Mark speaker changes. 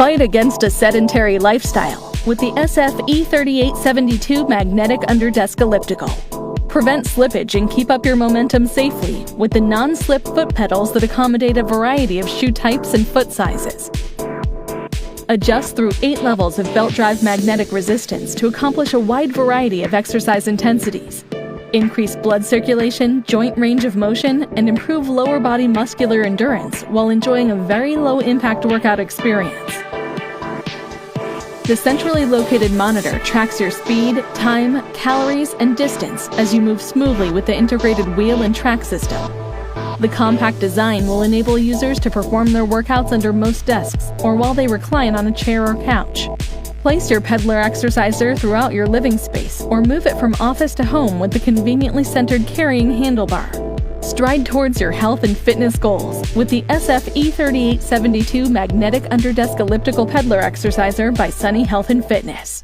Speaker 1: Fight against a sedentary lifestyle with the SF-E3872 Magnetic Underdesk Elliptical. Prevent slippage and keep up your momentum safely with the non-slip foot pedals that accommodate a variety of shoe types and foot sizes. Adjust through 8 levels of belt drive magnetic resistance to accomplish a wide variety of exercise intensities. Increase blood circulation, joint range of motion, and improve lower body muscular endurance while enjoying a very low-impact workout experience. The centrally located monitor tracks your speed, time, calories, and distance as you move smoothly with the integrated wheel and track system. The compact design will enable users to perform their workouts under most desks or while they recline on a chair or couch. Place your Peddler exerciser throughout your living space or move it from office to home with the conveniently centered carrying handlebar. Stride towards your health and fitness goals with the SF-E3872 Magnetic Underdesk Elliptical Peddler Exerciser by Sunny Health and Fitness.